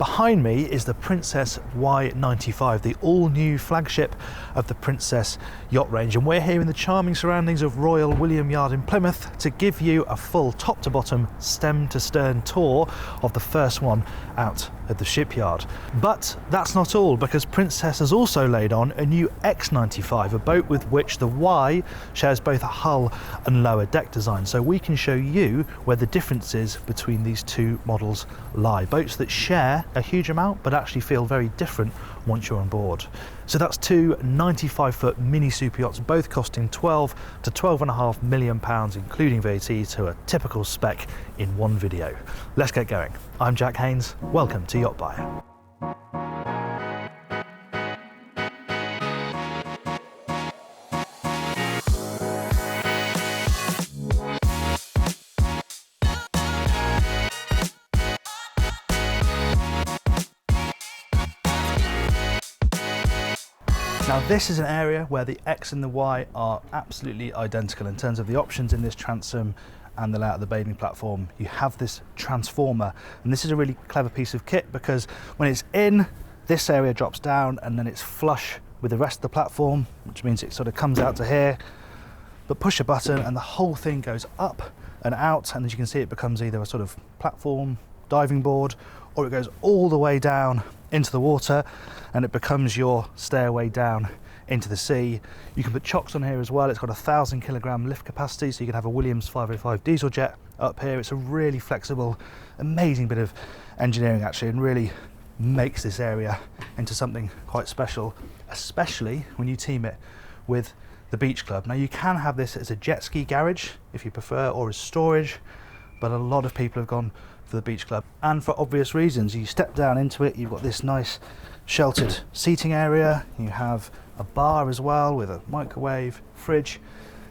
Behind me is the Princess Y95, the all-new flagship of the Princess yacht range, and we're here in the charming surroundings of Royal William Yard in Plymouth to give you a full top-to-bottom, stem-to-stern tour of the first one out at the shipyard. But that's not all, because Princess has also laid on a new X95, a boat with which the Y shares both a hull and lower deck design, so we can show you where the differences between these two models lie. Boats that share a huge amount but actually feel very different once you're on board. So that's two 95-foot mini super yachts, both costing 12 to 12.5 million pounds, including VAT, to a typical spec in one video. Let's get going. I'm Jack Haines. Welcome to YachtBuyer. Now this is an area where the X and the Y are absolutely identical in terms of the options in this transom and the layout of the bathing platform. You have this transformer, and this is a really clever piece of kit because when it's in, this area drops down and then it's flush with the rest of the platform, which means it sort of comes out to here. But push a button and the whole thing goes up and out, and as you can see, it becomes either a sort of platform, diving board, or it goes all the way down into the water and it becomes your stairway down into the sea. You can put chocks on here as well. It's got a 1,000 kilogram lift capacity, so you can have a Williams 505 diesel jet up here. It's a really flexible, amazing bit of engineering actually, and really makes this area into something quite special, especially when you team it with the beach club. Now you can have this as a jet ski garage if you prefer, or as storage, but a lot of people have gone for the beach club, and for obvious reasons. You step down into it, you've got this nice sheltered seating area, you have a bar as well with a microwave, fridge,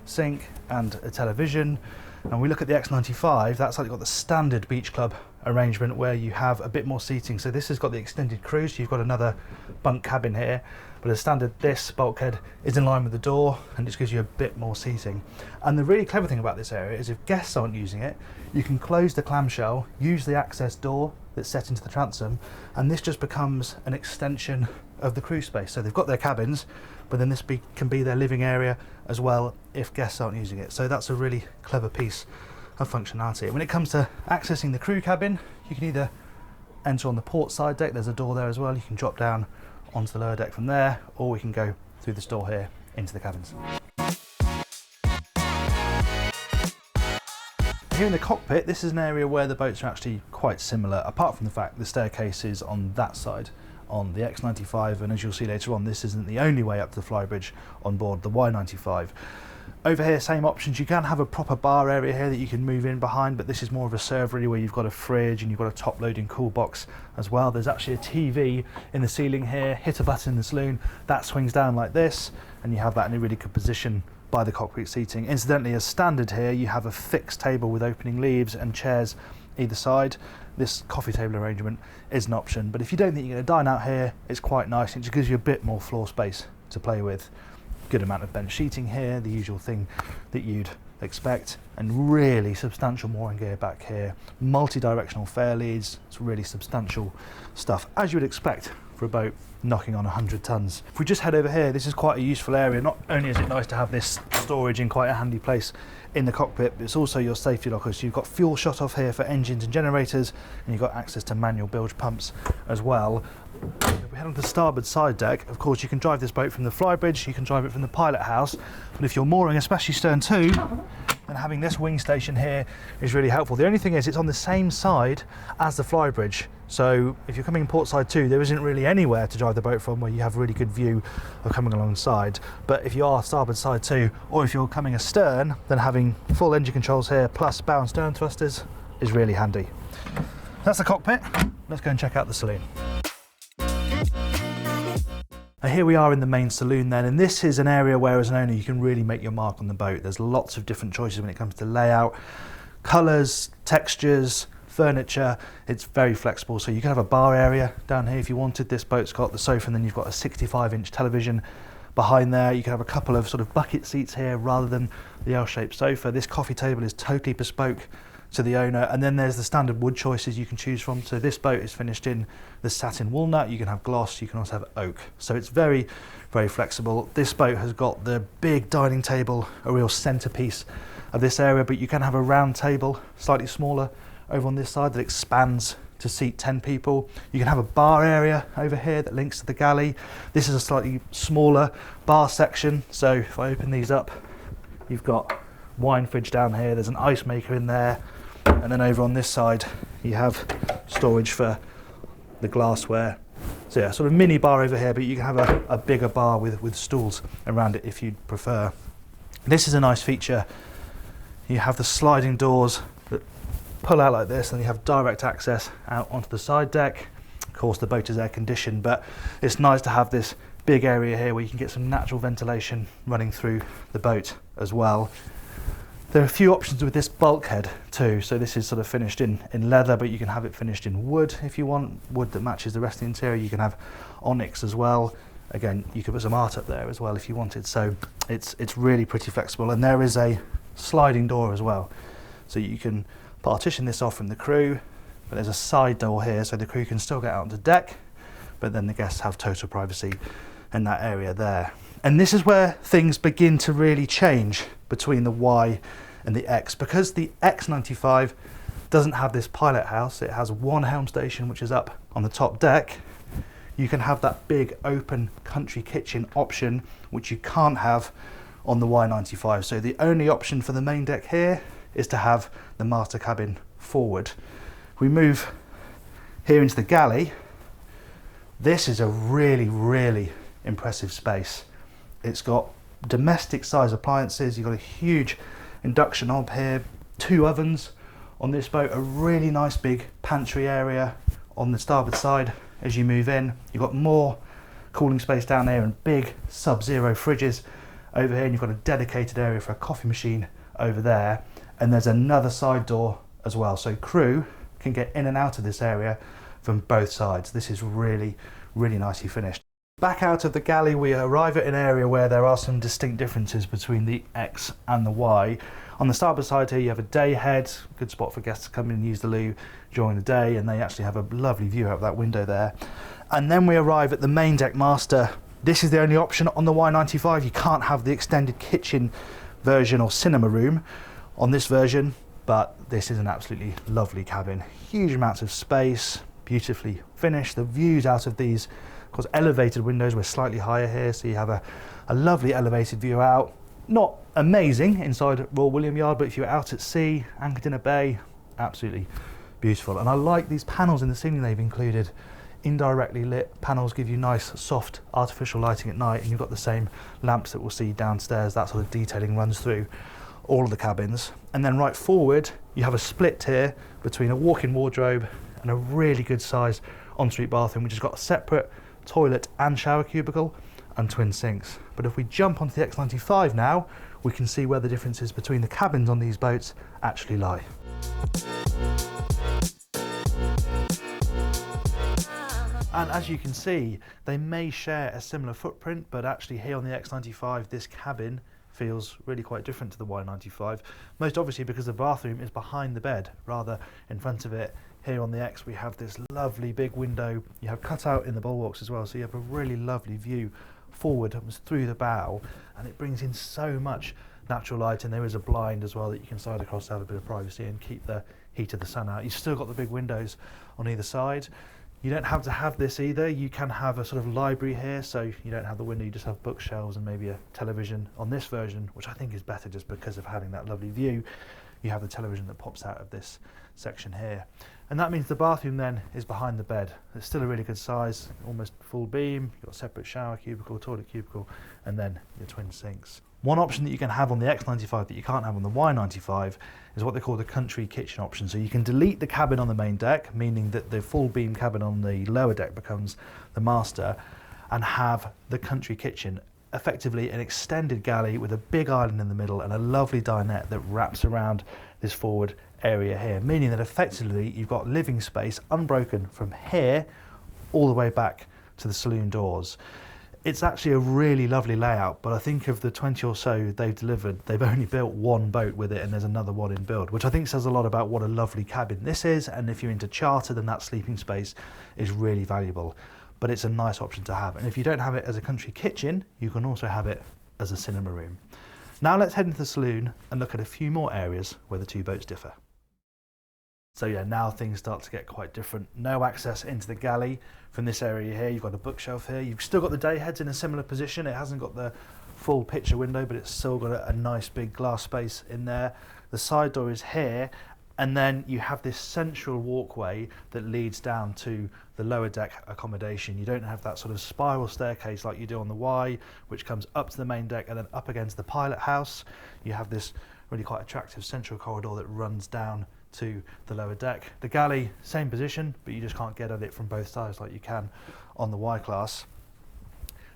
sink and a television. And we look at the X95, that's like got the standard beach club arrangement where you have a bit more seating. So this has got the extended cruise, so you've got another bunk cabin here, but as standard this bulkhead is in line with the door and just gives you a bit more seating. And the really clever thing about this area is if guests aren't using it, you can close the clamshell, use the access door that's set into the transom, and this just becomes an extension of the crew space. So they've got their cabins, but then this can be their living area as well if guests aren't using it. So that's a really clever piece of functionality. And when it comes to accessing the crew cabin, you can either enter on the port side deck, there's a door there as well, you can drop down onto the lower deck from there, or we can go through this door here into the cabins. Here in the cockpit, this is an area where the boats are actually quite similar, apart from the fact the staircase is on that side on the X95, and as you'll see later on, this isn't the only way up to the Flybridge on board the Y95. Over here, same options. You can have a proper bar area here that you can move in behind, but this is more of a servery where you've got a fridge and you've got a top loading cool box as well. There's actually a TV in the ceiling here, hit a button in the saloon, that swings down like this, and you have that in a really good position by the cockpit seating. Incidentally, as standard here, you have a fixed table with opening leaves and chairs either side. This coffee table arrangement is an option, but if you don't think you're going to dine out here, it's quite nice. It just gives you a bit more floor space to play with. Good amount of bench seating here, the usual thing that you'd expect, and really substantial mooring gear back here. Multi-directional fair leads, it's really substantial stuff, as you would expect for a boat knocking on 100 tons. If we just head over here, this is quite a useful area. Not only is it nice to have this storage in quite a handy place in the cockpit, but it's also your safety locker. So you've got fuel shut off here for engines and generators, and you've got access to manual bilge pumps as well. If we head on to the starboard side deck, of course you can drive this boat from the Flybridge, you can drive it from the Pilot House, but if you're mooring, especially stern to, then having this wing station here is really helpful. The only thing is it's on the same side as the Flybridge, so if you're coming port side too, there isn't really anywhere to drive the boat from where you have a really good view of coming alongside. But if you are starboard side too, or if you're coming astern, then having full engine controls here plus bow and stern thrusters is really handy. That's the cockpit. Let's go and check out the saloon. Now here we are in the main saloon then, and this is an area where as an owner you can really make your mark on the boat. There's lots of different choices when it comes to layout, colours, textures, furniture. It's very flexible, so you can have a bar area down here if you wanted. This boat's got the sofa, and then you've got a 65-inch television behind there. You can have a couple of sort of bucket seats here rather than the L-shaped sofa. This coffee table is totally bespoke to the owner. And then there's the standard wood choices you can choose from. So this boat is finished in the satin walnut. You can have gloss, you can also have oak. So it's very, very flexible. This boat has got the big dining table, a real centerpiece of this area, but you can have a round table, slightly smaller, over on this side that expands to seat 10 people. You can have a bar area over here that links to the galley. This is a slightly smaller bar section. So if I open these up, you've got wine fridge down here, there's an ice maker in there, and then over on this side you have storage for the glassware. So yeah, sort of mini bar over here, but you can have a bigger bar with stools around it if you'd prefer. This is a nice feature. You have the sliding doors that pull out like this, and you have direct access out onto the side deck. Of course the boat is air conditioned, but it's nice to have this big area here where you can get some natural ventilation running through the boat as well. There are a few options with this bulkhead too. So this is sort of finished in leather, but you can have it finished in wood if you want, wood that matches the rest of the interior. You can have onyx as well. Again, you could put some art up there as well if you wanted. So it's really pretty flexible, and there is a sliding door as well. So you can partition this off from the crew, but there's a side door here so the crew can still get out onto deck, but then the guests have total privacy in that area there. And this is where things begin to really change between the Y and the X, because the X95 doesn't have this pilot house. It has one helm station which is up on the top deck. You can have that big open country kitchen option, which you can't have on the Y95. So the only option for the main deck here is to have the master cabin forward. We move here into the galley. This is a really, really impressive space. It's got domestic size appliances. You've got a huge induction hob here, 2 ovens on this boat, a really nice big pantry area on the starboard side. As you move in, you've got more cooling space down there and big sub-zero fridges over here, and you've got a dedicated area for a coffee machine over there, and there's another side door as well, so crew can get in and out of this area from both sides. This is really, really nicely finished. Back out of the galley, we arrive at an area where there are some distinct differences between the X and the Y. On the starboard side here, you have a day head, good spot for guests to come in and use the loo during the day, and they actually have a lovely view out of that window there. And then we arrive at the main deck master. This is the only option on the Y95. You can't have the extended kitchen version or cinema room on this version, but this is an absolutely lovely cabin. Huge amounts of space, beautifully finished. The views out of these, of course, elevated windows, we're slightly higher here, so you have a lovely elevated view out. Not amazing inside Royal William Yard, but if you're out at sea, anchored in a bay, absolutely beautiful. And I like these panels in the ceiling they've included. Indirectly lit panels give you nice, soft, artificial lighting at night, and you've got the same lamps that we'll see downstairs. That sort of detailing runs through all of the cabins. And then right forward, you have a split here between a walk-in wardrobe and a really good sized ensuite bathroom, which has got a separate toilet and shower cubicle and twin sinks. But if we jump onto the X95 now, we can see where the differences between the cabins on these boats actually lie. And as you can see, they may share a similar footprint, but actually here on the X95, this cabin feels really quite different to the Y95. Most obviously because the bathroom is behind the bed rather in front of it. Here on the X, we have this lovely big window. You have cutout in the bulwarks as well, so you have a really lovely view forward almost through the bow, and it brings in so much natural light. And there is a blind as well that you can slide across to have a bit of privacy and keep the heat of the sun out. You've still got the big windows on either side. You don't have to have this either. You can have a sort of library here, so you don't have the window, you just have bookshelves and maybe a television. On this version, which I think is better just because of having that lovely view, you have the television that pops out of this section here. And that means the bathroom then is behind the bed. It's still a really good size, almost full beam. You've got a separate shower cubicle, toilet cubicle, and then your twin sinks. One option that you can have on the X95 that you can't have on the Y95 is what they call the country kitchen option. So you can delete the cabin on the main deck, meaning that the full beam cabin on the lower deck becomes the master, and have the country kitchen, effectively an extended galley with a big island in the middle and a lovely dinette that wraps around this forward area here, meaning that effectively you've got living space unbroken from here all the way back to the saloon doors. It's actually a really lovely layout, but I think of the 20 or so they've delivered, they've only built one boat with it and there's another one in build, which I think says a lot about what a lovely cabin this is. And if you're into charter, then that sleeping space is really valuable, but it's a nice option to have. And if you don't have it as a country kitchen, you can also have it as a cinema room. Now let's head into the saloon and look at a few more areas where the two boats differ. So yeah, now things start to get quite different. No access into the galley from this area here. You've got a bookshelf here. You've still got the day heads in a similar position. It hasn't got the full picture window, but it's still got a nice big glass space in there. The side door is here, and then you have this central walkway that leads down to the lower deck accommodation. You don't have that sort of spiral staircase like you do on the Y, which comes up to the main deck and then up against the pilot house. You have this really quite attractive central corridor that runs down to the lower deck. The galley, same position, but you just can't get at it from both sides like you can on the Y class.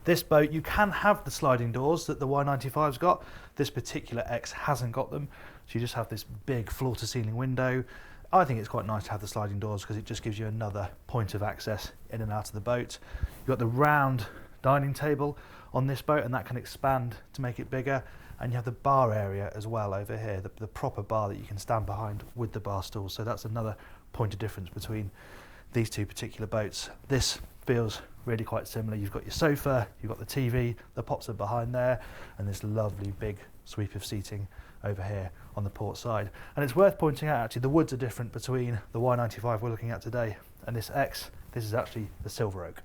This boat, you can have the sliding doors that the Y95's got. This particular X hasn't got them, so you just have this big floor to ceiling window. I think it's quite nice to have the sliding doors because it just gives you another point of access in and out of the boat. You've got the round dining table on this boat, and that can expand to make it bigger. And you have the bar area as well over here, the proper bar that you can stand behind with the bar stool. So that's another point of difference between these two particular boats. This feels really quite similar. You've got your sofa, you've got the TV, the pops are behind there, and this lovely big sweep of seating over here on the port side. And it's worth pointing out, actually, the woods are different between the Y95 we're looking at today and this X. This is actually the silver oak.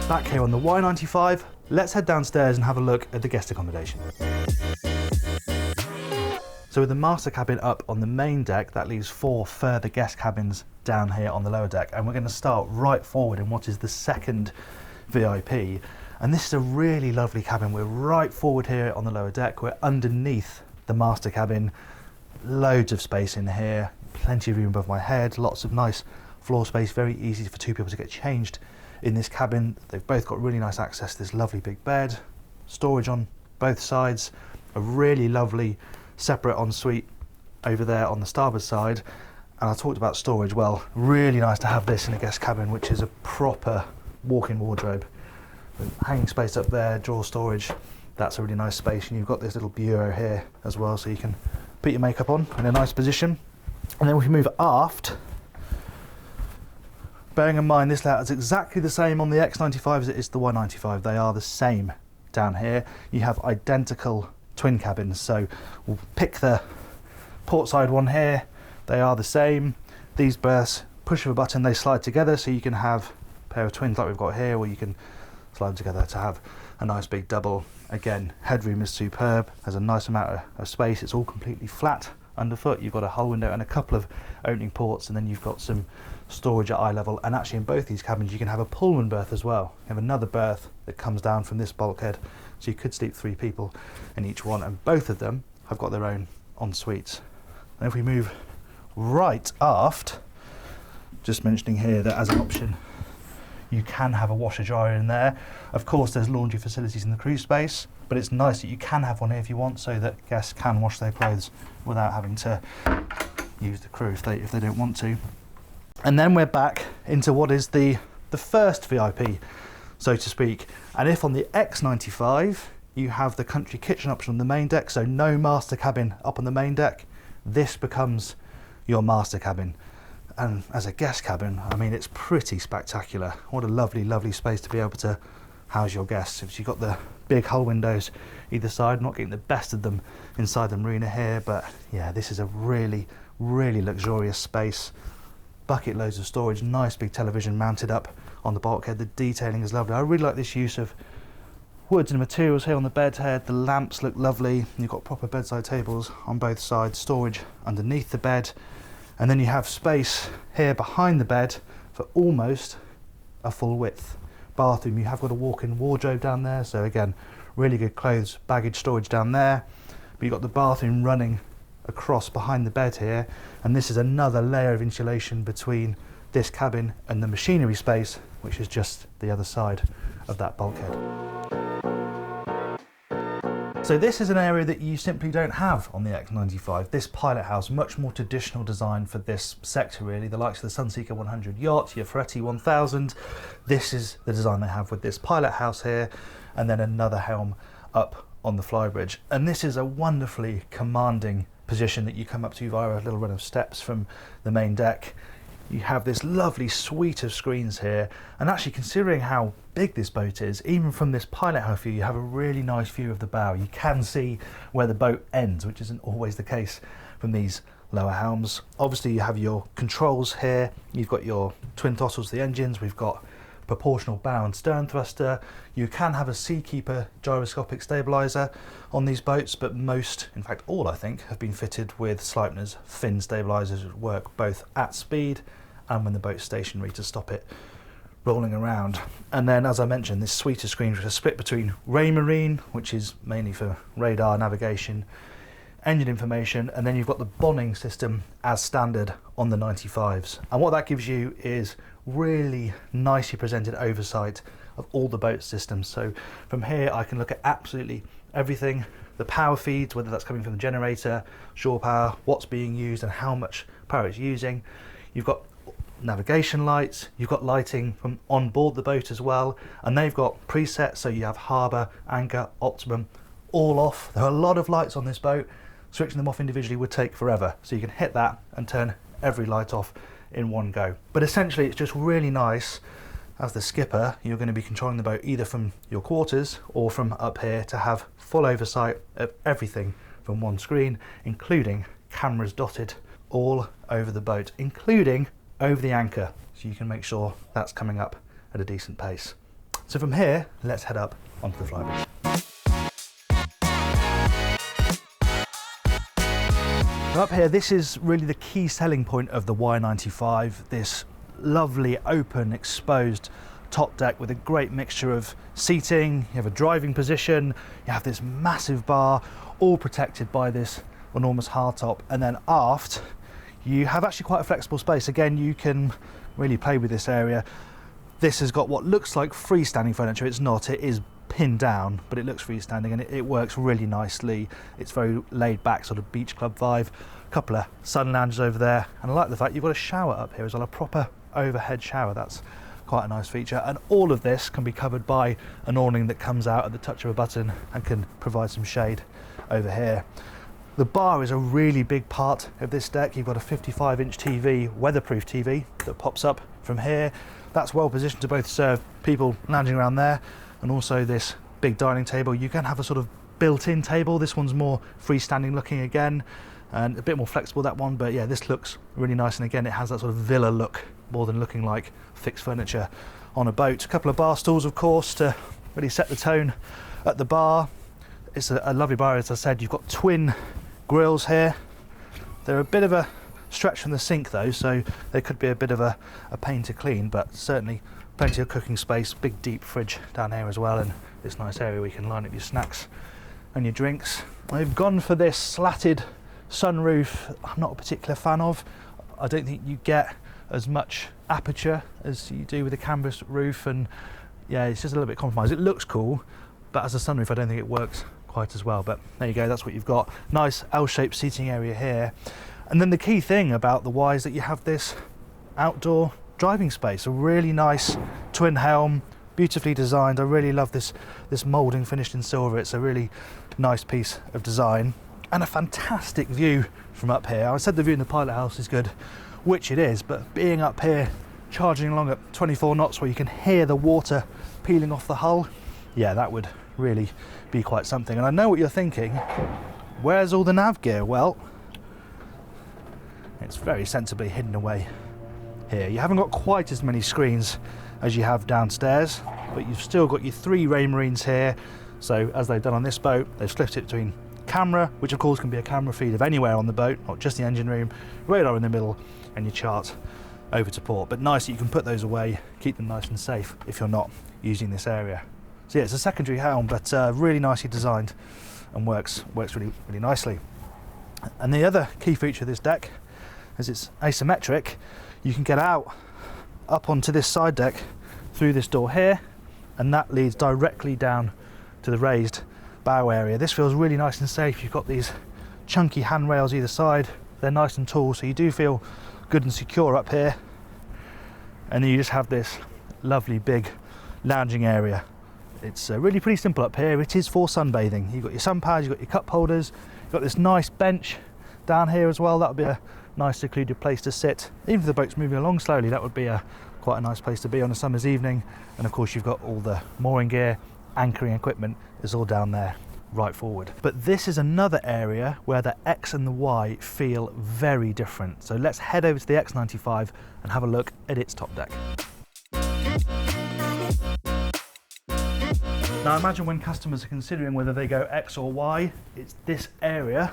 Back here on the Y95, let's head downstairs and have a look at the guest accommodation. So with the master cabin up on the main deck, that leaves 4 further guest cabins down here on the lower deck. And we're going to start right forward in what is the second VIP. And this is a really lovely cabin. We're right forward here on the lower deck. We're underneath the master cabin. Loads of space in here, plenty of room above my head, lots of nice floor space, very easy for 2 people to get changed in this cabin. They've both got really nice access to this lovely big bed, storage on both sides, a really lovely separate ensuite over there on the starboard side. And I talked about storage, well, really nice to have this in a guest cabin, which is a proper walk-in wardrobe. With hanging space up there, drawer storage, that's a really nice space. And you've got this little bureau here as well, so you can put your makeup on in a nice position. And then we can move aft. Bearing in mind this layout is exactly the same on the X95 as it is the Y95. They are the same down here. You have identical twin cabins. So we'll pick the port side one here. They are the same. These berths, push of a button, they slide together, so you can have a pair of twins like we've got here, or you can slide them together to have a nice big double. Again, headroom is superb. There's a nice amount of space. It's all completely flat underfoot. You've got a hull window and a couple of opening ports, and then you've got some storage at eye level. And actually in both these cabins you can have a Pullman berth as well. You have another berth that comes down from this bulkhead, so you could sleep 3 people in each one, and both of them have got their own en-suites. And if we move right aft, just mentioning here that as an option you can have a washer dryer in there. Of course there's laundry facilities in the crew space, but it's nice that you can have one here if you want, so that guests can wash their clothes without having to use the crew if they don't want to. And then we're back into what is the first VIP, so to speak. And if on the X95 you have the country kitchen option on the main deck, so no master cabin up on the main deck, this becomes your master cabin. And as a guest cabin, I mean, it's pretty spectacular. What a lovely, lovely space to be able to house your guests. You've got the big hull windows either side, not getting the best of them inside the marina here, but yeah, this is a really, really luxurious space. Bucket loads of storage, nice big television mounted up on the bulkhead. The detailing is lovely. I really like this use of woods and materials here on the bed head. The lamps look lovely. You've got proper bedside tables on both sides, storage underneath the bed, and then you have space here behind the bed for almost a full width bathroom. You have got a walk-in wardrobe down there, so again, really good clothes, baggage storage down there. But you've got the bathroom running across behind the bed here, and this is another layer of insulation between this cabin and the machinery space, which is just the other side of that bulkhead. So this is an area that you simply don't have on the X95. This Pilot House, much more traditional design for this sector really, the likes of the Sunseeker 100 Yacht, your Ferretti 1000. This is the design they have with this Pilot House here, and then another Helm up on the Flybridge. And this is a wonderfully commanding position that you come up to via a little run of steps from the main deck. You have this lovely suite of screens here, and actually considering how big this boat is, even from this Pilot House view, you have a really nice view of the bow. You can see where the boat ends, which isn't always the case from these lower Helms. Obviously you have your controls here, you've got your twin throttles, the engines, we've got proportional bow and stern thruster. You can have a Seakeeper gyroscopic stabiliser on these boats, but most, in fact all I think, have been fitted with Sleipner's fin stabilisers that work both at speed and when the boat's stationary to stop it rolling around. And then, as I mentioned, this suite of screens which are split between Raymarine, which is mainly for radar navigation, engine information, and then you've got the bonding system as standard on the 95s. And what that gives you is really nicely presented oversight of all the boat systems. So from here I can look at absolutely everything, the power feeds, whether that's coming from the generator, shore power, what's being used and how much power it's using. You've got navigation lights, you've got lighting from on board the boat as well, and they've got presets, so you have harbour, anchor, optimum, all off. There are a lot of lights on this boat. Switching them off individually would take forever, so you can hit that and turn every light off in one go. But essentially it's just really nice, as the skipper, you're going to be controlling the boat either from your quarters or from up here, to have full oversight of everything from one screen, including cameras dotted all over the boat, including over the anchor, so you can make sure that's coming up at a decent pace. So from here, let's head up onto the Flybridge. Up here, this is really the key selling point of the Y95, this lovely open exposed top deck with a great mixture of seating. You have a driving position, you have this massive bar, all protected by this enormous hardtop, and then aft you have actually quite a flexible space. Again, you can really play with this area. This has got what looks like freestanding furniture. It's not, it is pinned down, but it looks freestanding, and it works really nicely. It's very laid back, sort of beach club vibe. A couple of sun lounges over there, and I like the fact you've got a shower up here as well, a proper overhead shower. That's quite a nice feature, and all of this can be covered by an awning that comes out at the touch of a button and can provide some shade over here. The bar is a really big part of this deck. You've got a 55-inch TV, weatherproof TV, that pops up from here. That's well positioned to both serve people lounging around there and also this big dining table. You can have a sort of built-in table. This one's more freestanding looking again, and a bit more flexible, that one, but yeah, this looks really nice, and again it has that sort of villa look more than looking like fixed furniture on a boat. A couple of bar stools, of course, to really set the tone at the bar. It's a lovely bar, as I said. You've got twin grills here. They're a bit of a stretch from the sink though, so they could be a bit of a pain to clean, but certainly plenty of cooking space. Big deep fridge down here as well, and this nice area where you can line up your snacks and your drinks. I've gone for this slatted sunroof. I'm not a particular fan of. I don't think you get as much aperture as you do with a canvas roof, and yeah, it's just a little bit compromised. It looks cool, but as a sunroof I don't think it works quite as well. But there you go, that's what you've got. Nice L-shaped seating area here, and then the key thing about the Y is that you have this outdoor driving space, a really nice twin helm, beautifully designed. I really love this moulding finished in silver. It's a really nice piece of design, and a fantastic view from up here. I said the view in the Pilot House is good, which it is, but being up here charging along at 24 knots where you can hear the water peeling off the hull, yeah, that would really be quite something. And I know what you're thinking, where's all the nav gear? Well, it's very sensibly hidden away here. You haven't got quite as many screens as you have downstairs, but you've still got your 3 Raymarines here. So as they've done on this boat, they've split it between camera, which of course can be a camera feed of anywhere on the boat, not just the engine room, radar in the middle, and your chart over to port. But nice that you can put those away, keep them nice and safe if you're not using this area. So yeah, it's a secondary helm, but really nicely designed and works really nicely. And the other key feature of this deck is it's asymmetric. You can get out up onto this side deck through this door here, and that leads directly down to the raised bow area. This feels really nice and safe. You've got these chunky handrails either side. They're nice and tall, so you do feel good and secure up here. And then you just have this lovely big lounging area. It's really pretty simple up here. It is for sunbathing. You've got your sun pads, you've got your cup holders, you've got this nice bench down here as well. That would be a nice secluded place to sit. Even if the boat's moving along slowly, that would be quite a nice place to be on a summer's evening. And of course you've got all the mooring gear, anchoring equipment is all down there right forward. But this is another area where the X and the Y feel very different. So let's head over to the X95 and have a look at its top deck. Now imagine when customers are considering whether they go X or Y, it's this area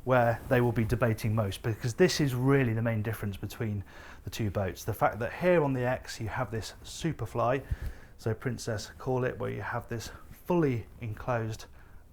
where they will be debating most, because this is really the main difference between the two boats. The fact that here on the X you have this Superfly, so Princess call it, where you have this fully enclosed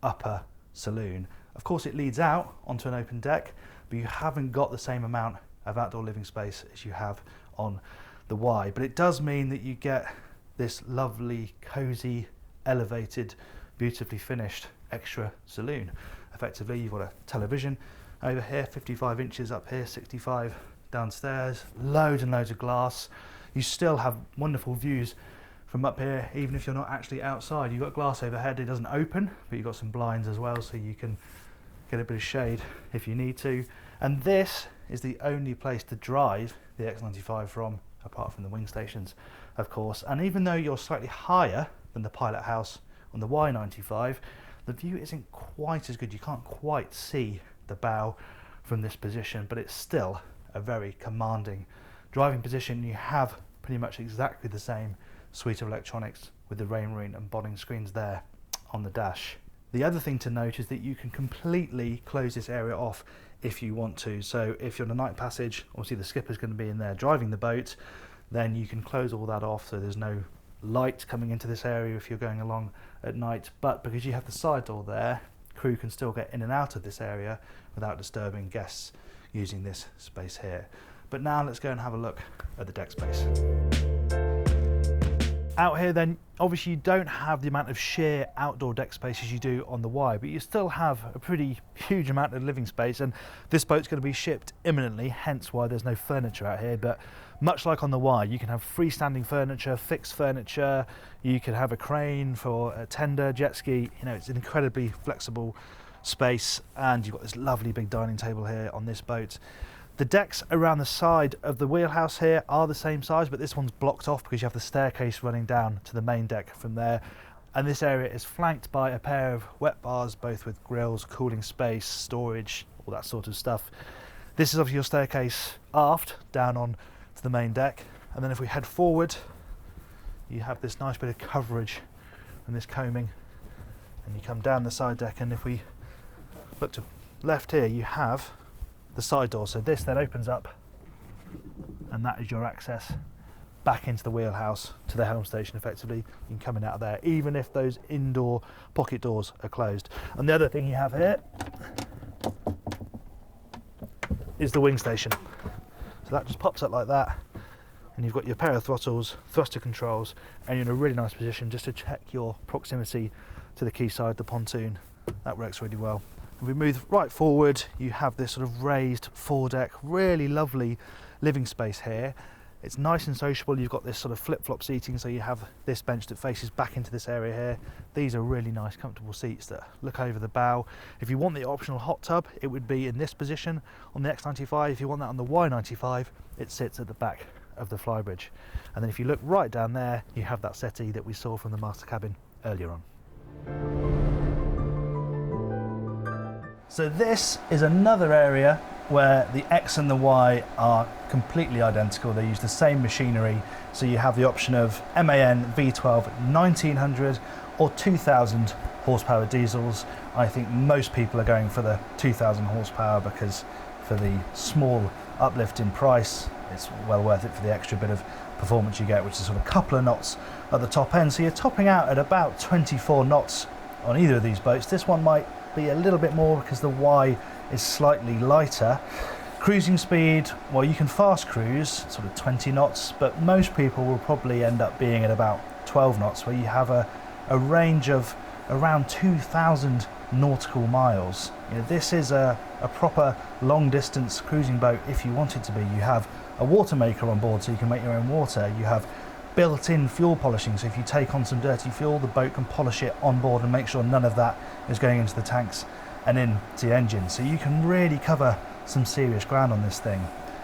upper saloon. Of course it leads out onto an open deck, but you haven't got the same amount of outdoor living space as you have on the Y. But it does mean that you get this lovely, cozy, elevated, beautifully finished extra saloon. Effectively, you've got a television over here, 55 inches up here, 65 downstairs, loads and loads of glass. You still have wonderful views from up here, even if you're not actually outside. You've got glass overhead, it doesn't open, but you've got some blinds as well, so you can get a bit of shade if you need to. And this is the only place to drive the X95 from, apart from the wing stations, of course. And even though you're slightly higher than the Pilot House on the Y95, the view isn't quite as good. You can't quite see the bow from this position, but it's still a very commanding driving position. You have pretty much exactly the same suite of electronics with the rain marine and bonding screens there on the dash. The other thing to note is that you can completely close this area off if you want to. So if you're on a night passage, obviously the skipper's going to be in there driving the boat, then you can close all that off, so there's no light coming into this area if you're going along at night. But because you have the side door there, crew can still get in and out of this area without disturbing guests using this space here. But now let's go and have a look at the deck space. Out here then, obviously you don't have the amount of sheer outdoor deck space as you do on the Y, but you still have a pretty huge amount of living space, and this boat's going to be shipped imminently, hence why there's no furniture out here. But much like on the Y, you can have freestanding furniture, fixed furniture, you can have a crane for a tender, jet ski. You know, it's an incredibly flexible space, and you've got this lovely big dining table here on this boat. The decks around the side of the wheelhouse here are the same size, but this one's blocked off because you have the staircase running down to the main deck from there. And this area is flanked by a pair of wet bars, both with grills, cooling space, storage, all that sort of stuff. This is obviously your staircase aft, down on to the main deck. And then if we head forward, you have this nice bit of coverage and this combing, and you come down the side deck, and if we look to left here, you have the side door. So this then opens up, and that is your access back into the wheelhouse to the helm station. Effectively, you can come in out of there, even if those indoor pocket doors are closed. And the other thing you have here is the wing station. So that just pops up like that, and you've got your pair of throttles, thruster controls, and you're in a really nice position just to check your proximity to the quayside, the pontoon. That works really well. If we move right forward, you have this sort of raised foredeck, really lovely living space here. It's nice and sociable. You've got this sort of flip-flop seating, so you have this bench that faces back into this area here. These are really nice, comfortable seats that look over the bow. If you want the optional hot tub, it would be in this position on the X95. If you want that on the Y95, it sits at the back of the Flybridge. And then if you look right down there, you have that settee that we saw from the master cabin earlier on. So this is another area where the X and the Y are completely identical. They use the same machinery. So you have the option of MAN V12 1900 or 2000 horsepower diesels. I think most people are going for the 2000 horsepower because for the small uplift in price, it's well worth it for the extra bit of performance you get, which is sort of a couple of knots at the top end. So you're topping out at about 24 knots on either of these boats. This one might be a little bit more because the Y is slightly lighter. Cruising speed, well, you can fast cruise sort of 20 knots, but most people will probably end up being at about 12 knots, where you have a range of around 2,000 nautical miles. You know, this is a proper long distance cruising boat if you want it to be. You have a water maker on board so you can make your own water. You have built-in fuel polishing, so if you take on some dirty fuel, the boat can polish it on board and make sure none of that is going into the tanks and into the engine. So you can really cover some serious ground on this thing.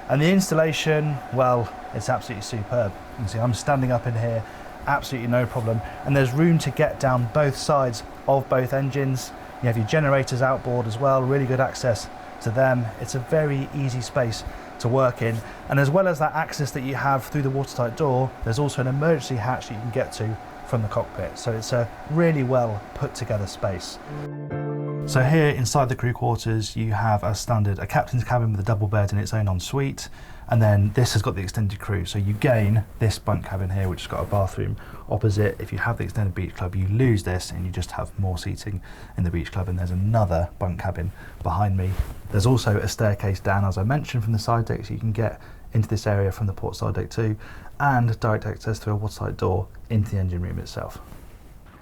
And the installation, well, it's absolutely superb. You can see I'm standing up in here, absolutely no problem. And there's room to get down both sides of both engines. You have your generators outboard as well, really good access to them. It's a very easy space to work in. And as well as that access that you have through the watertight door, there's also an emergency hatch that you can get to from the cockpit. So it's a really well put together space. So here inside the crew quarters, you have as standard a captain's cabin with a double bed in its own ensuite, and then this has got the extended crew. So you gain this bunk cabin here, which has got a bathroom opposite. If you have the extended beach club, you lose this and you just have more seating in the beach club, and there's another bunk cabin behind me. There's also a staircase down, as I mentioned, from the side deck, so you can get into this area from the port side deck too, and direct access through a watertight door into the engine room itself.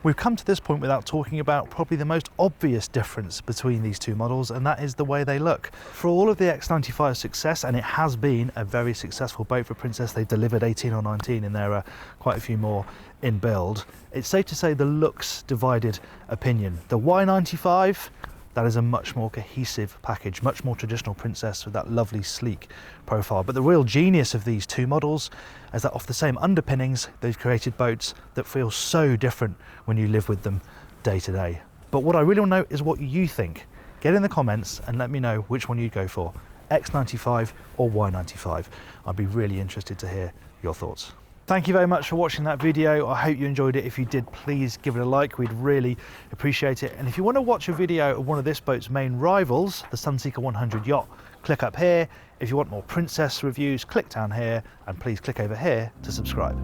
We've come to this point without talking about probably the most obvious difference between these two models, and that is the way they look. For all of the X95's success, and it has been a very successful boat for Princess, they've delivered 18 or 19 and there are quite a few more in build. It's safe to say the looks divided opinion. The Y95, that is a much more cohesive package, much more traditional Princess with that lovely sleek profile. But the real genius of these two models is that off the same underpinnings, they've created boats that feel so different when you live with them day to day. But what I really want to know is what you think. Get in the comments and let me know which one you'd go for, X95 or Y95. I'd be really interested to hear your thoughts. Thank you very much for watching that video. I hope you enjoyed it. If you did, please give it a like. We'd really appreciate it. And if you want to watch a video of one of this boat's main rivals, the Sunseeker 100 yacht, click up here. If you want more Princess reviews, click down here, and please click over here to subscribe.